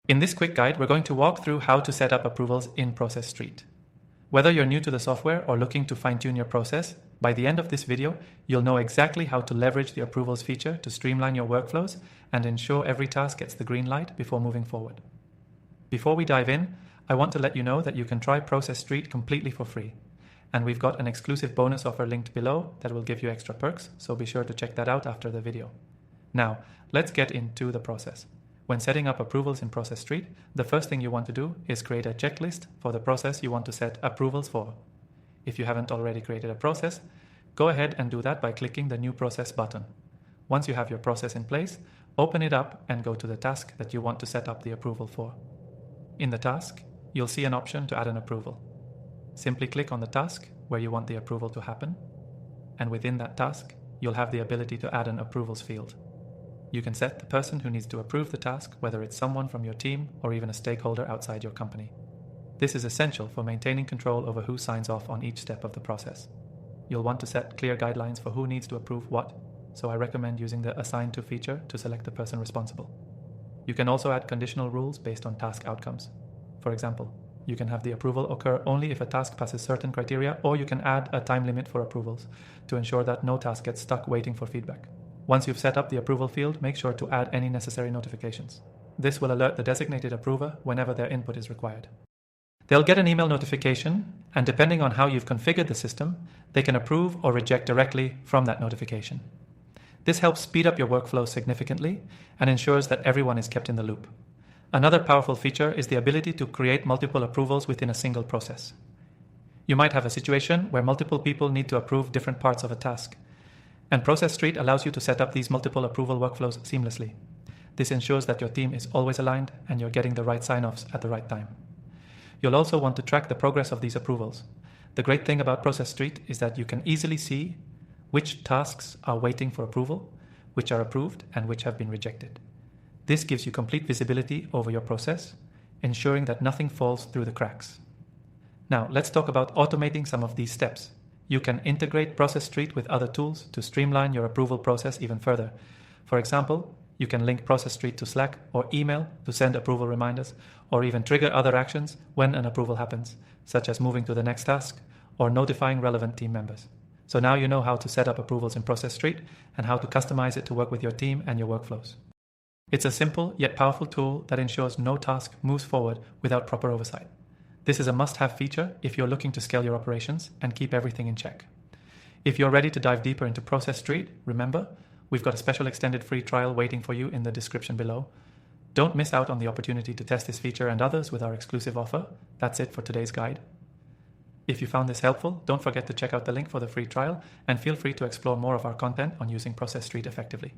In this quick guide, we're going to walk through how to set up approvals in Process.st. Whether you're new to the software or looking to fine-tune your process, by the end of this video, you'll know exactly how to leverage the approvals feature to streamline your workflows and ensure every task gets the green light before moving forward. Before we dive in, I want to let you know that you can try Process.st completely for free. And we've got an exclusive bonus offer linked below that will give you extra perks, so be sure to check that out after the video. Now, let's get into the process. When setting up approvals in Process.st, the first thing you want to do is create a checklist for the process you want to set approvals for. If you haven't already created a process, go ahead and do that by clicking the New Process button. Once you have your process in place, open it up and go to the task that you want to set up the approval for. In the task, you'll see an option to add an approval. Simply click on the task where you want the approval to happen, and within that task, you'll have the ability to add an approvals field. You can set the person who needs to approve the task, whether it's someone from your team or even a stakeholder outside your company. This is essential for maintaining control over who signs off on each step of the process. You'll want to set clear guidelines for who needs to approve what, so I recommend using the Assign To feature to select the person responsible. You can also add conditional rules based on task outcomes. For example, you can have the approval occur only if a task passes certain criteria, or you can add a time limit for approvals to ensure that no task gets stuck waiting for feedback. Once you've set up the approval field, make sure to add any necessary notifications. This will alert the designated approver whenever their input is required. They'll get an email notification, and depending on how you've configured the system, they can approve or reject directly from that notification. This helps speed up your workflow significantly and ensures that everyone is kept in the loop. Another powerful feature is the ability to create multiple approvals within a single process. You might have a situation where multiple people need to approve different parts of a task, and Process.st allows you to set up these multiple approval workflows seamlessly. This ensures that your team is always aligned and you're getting the right sign-offs at the right time. You'll also want to track the progress of these approvals. The great thing about Process.st is that you can easily see which tasks are waiting for approval, which are approved, and which have been rejected. This gives you complete visibility over your process, ensuring that nothing falls through the cracks. Now, let's talk about automating some of these steps. You can integrate Process.st with other tools to streamline your approval process even further. For example, you can link Process.st to Slack or email to send approval reminders, or even trigger other actions when an approval happens, such as moving to the next task or notifying relevant team members. So now you know how to set up approvals in Process.st and how to customize it to work with your team and your workflows. It's a simple yet powerful tool that ensures no task moves forward without proper oversight. This is a must-have feature if you're looking to scale your operations and keep everything in check. If you're ready to dive deeper into Process.st, remember, we've got a special extended free trial waiting for you in the description below. Don't miss out on the opportunity to test this feature and others with our exclusive offer. That's it for today's guide. If you found this helpful, don't forget to check out the link for the free trial and feel free to explore more of our content on using Process.st effectively.